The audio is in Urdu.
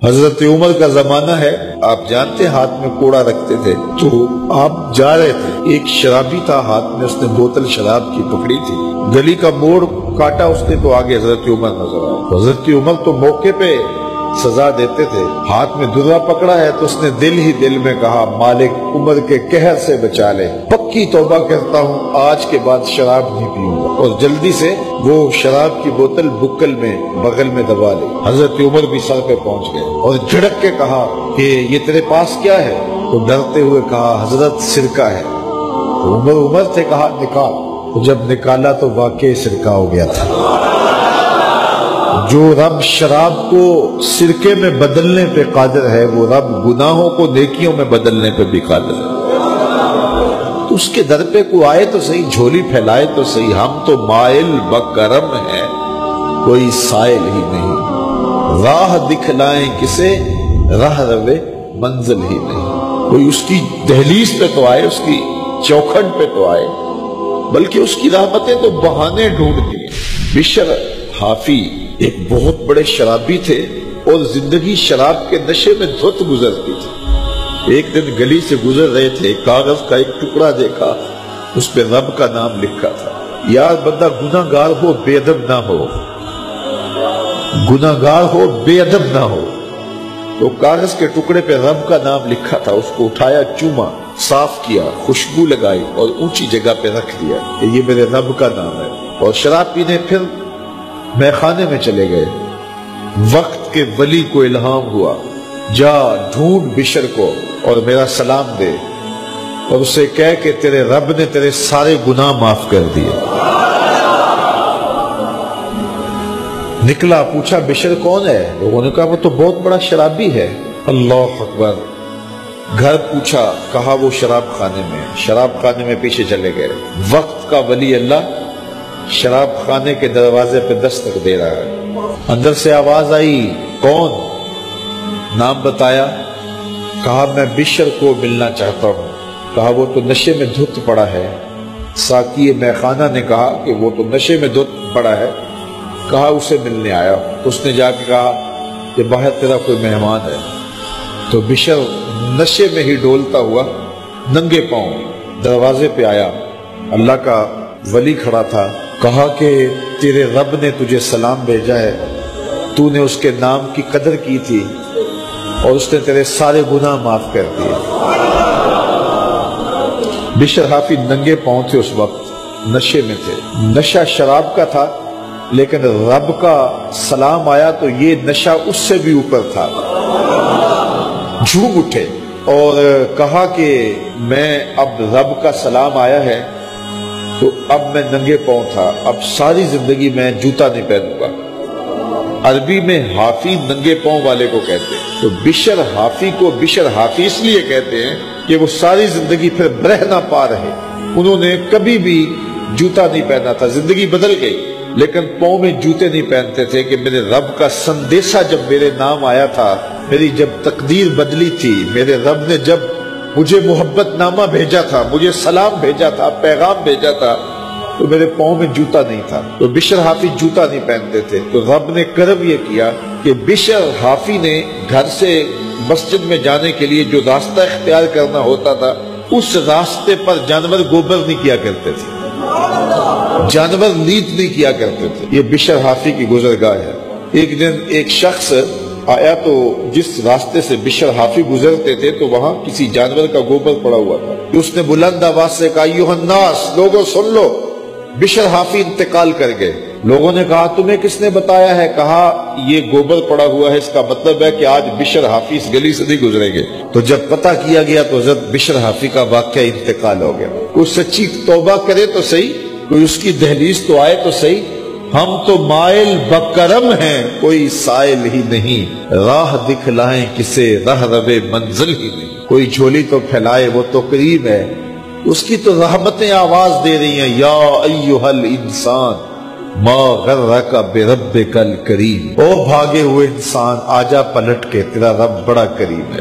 حضرت عمر کا زمانہ ہے، آپ جانتے ہاتھ میں کوڑا رکھتے تھے، تو آپ جا رہے تھے، ایک شرابی تھا ہاتھ میں، اس نے بوتل شراب کی پکڑی تھی، گلی کا موڑ کاٹا اس نے تو آگے حضرت عمر نظر آئے۔ حضرت عمر تو موقع پہ سزا دیتے تھے، ہاتھ میں درہ پکڑا ہے تو اس نے دل ہی دل میں کہا مالک عمر کے قہر سے بچا لے، پکی توبہ کرتا ہوں آج کے بعد شراب نہیں پیوں گا، اور جلدی سے وہ شراب کی بوتل بکل میں بغل میں دبا لی۔ حضرت عمر بھی سر پہ پہنچ گئے اور جھڑک کے کہا کہ یہ تیرے پاس کیا ہے؟ تو ڈرتے ہوئے کہا حضرت سرکہ ہے۔ تو عمر سے کہا نکال، تو جب نکالا تو واقعی سرکہ ہو گیا تھا۔ جو رب شراب کو سرکے میں بدلنے پہ قادر ہے، وہ رب گناہوں کو نیکیوں میں بدلنے پہ بھی قادر ہے۔ تو اس کے در پہ کوئی آئے تو صحیح، جھولی پھیلائے تو صحیح، ہم تو مائل بکرم ہیں، کوئی سائل ہی نہیں، راہ دکھلائیں کسے، راہ روے منزل ہی نہیں۔ کوئی اس کی دہلیز پہ تو آئے، اس کی چوکھٹ پہ تو آئے، بلکہ اس کی رحمتیں تو بہانے ڈھونڈتی ہیں۔ بشر حافی ایک بہت بڑے شرابی تھے اور زندگی شراب کے نشے میں دھت گزرتی تھی۔ ایک دن گلی سے گزر رہے تھے، کاغذ کا ایک ٹکڑا دیکھا، اس پہ رب کا نام لکھا تھا۔ یار بندہ گناہ گار ہو بے ادب نہ ہو، گناہ گار ہو بے ادب نہ ہو۔ تو کاغذ کے ٹکڑے پہ رب کا نام لکھا تھا، اس کو اٹھایا، چوما، صاف کیا، خوشبو لگائی اور اونچی جگہ پہ رکھ دیا کہ یہ میرے رب کا نام ہے، اور شراب پینے پھر میخانے میں چلے گئے۔ وقت کے ولی کو الہام ہوا، جا ڈھونڈ بشر کو اور میرا سلام دے، اور اسے کہہ کہ تیرے رب نے تیرے سارے گناہ معاف کر دیے۔ نکلا، پوچھا بشر کون ہے؟ لوگوں نے کہا وہ تو بہت بڑا شرابی ہے۔ اللہ اکبر۔ گھر پوچھا، کہا وہ شراب خانے میں۔ شراب خانے میں پیچھے چلے گئے۔ وقت کا ولی اللہ شراب خانے کے دروازے پہ دستک دے رہا ہے۔ اندر سے آواز آئی، کون؟ نام بتایا، کہا میں بشر کو ملنا چاہتا ہوں۔ کہا وہ تو نشے میں دھت پڑا ہے۔ ساقی میخانہ نے کہا کہ وہ تو نشے میں دھت پڑا ہے، کہا اسے ملنے آیا۔ اس نے جا کے کہا کہ باہر تیرا کوئی مہمان ہے۔ تو بشر نشے میں ہی ڈولتا ہوا ننگے پاؤں دروازے پہ آیا۔ اللہ کا ولی کھڑا تھا، کہا کہ تیرے رب نے تجھے سلام بھیجا ہے، تو نے اس کے نام کی قدر کی تھی اور اس نے تیرے سارے گناہ معاف کر دیے۔ بشر حافی ننگے پاؤں تھے، اس وقت نشے میں تھے۔ نشہ شراب کا تھا، لیکن رب کا سلام آیا تو یہ نشہ اس سے بھی اوپر تھا۔ جھوم اٹھے اور کہا کہ میں اب رب کا سلام آیا ہے تو اب میں ننگے پاؤں تھا، اب ساری زندگی میں جوتا نہیں پہنوں گا۔ عربی میں حافی ننگے پاؤں والے کو کہتے ہیں، تو بشر حافی کو بشر حافی اس لیے کہتے ہیں کہ وہ ساری زندگی پھر برہنہ پا رہے، انہوں نے کبھی بھی جوتا نہیں پہنا تھا، زندگی بدل گئی لیکن پاؤں میں جوتے نہیں پہنتے تھے کہ میرے رب کا سندیشہ جب میرے نام آیا تھا، میری جب تقدیر بدلی تھی، میرے رب نے جب مجھے محبت نامہ بھیجا تھا، مجھے سلام بھیجا تھا، پیغام بھیجا تھا، تو میرے پاؤں میں جوتا نہیں تھا۔ تو بشر حافی جوتا نہیں پہنتے تھے، تو رب نے کرم یہ کیا کہ بشر حافی نے گھر سے مسجد میں جانے کے لیے جو راستہ اختیار کرنا ہوتا تھا، اس راستے پر جانور گوبر نہیں کیا کرتے تھے، جانور لیت نہیں کیا کرتے تھے۔ یہ بشر حافی کی گزرگاہ ہے۔ ایک دن ایک شخص آیا تو جس راستے سے بشر حافی گزرتے تھے تو وہاں کسی جانور کا گوبر پڑا ہوا تھا۔ اس نے بلند آواز سے کہا، ایھا الناس، لوگوں سن لو، بشر حافی انتقال کر گئے۔ لوگوں نے کہا تمہیں کس نے بتایا ہے؟ کہا یہ گوبر پڑا ہوا ہے، اس کا مطلب ہے کہ آج بشر حافی اس گلی سے نہیں گزریں گے۔ تو جب پتہ کیا گیا تو حضرت بشر حافی کا واقعہ انتقال ہو گیا۔ کوئی سچی توبہ کرے تو صحیح، کوئی اس کی دہلیز تو آئے تو صحیح۔ ہم تو مائل بکرم ہیں، کوئی سائل ہی نہیں، راہ دکھلائیں کسے، راہ روے منزل ہی نہیں۔ کوئی جھولی تو پھیلائے، وہ تو قریب ہے، اس کی تو رحمتیں آواز دے رہی ہیں، یا ایھا الانسان ما غرک بربک الکریم، او بھاگے ہوئے انسان، آجا پلٹ کے، تیرا رب بڑا کریم ہے۔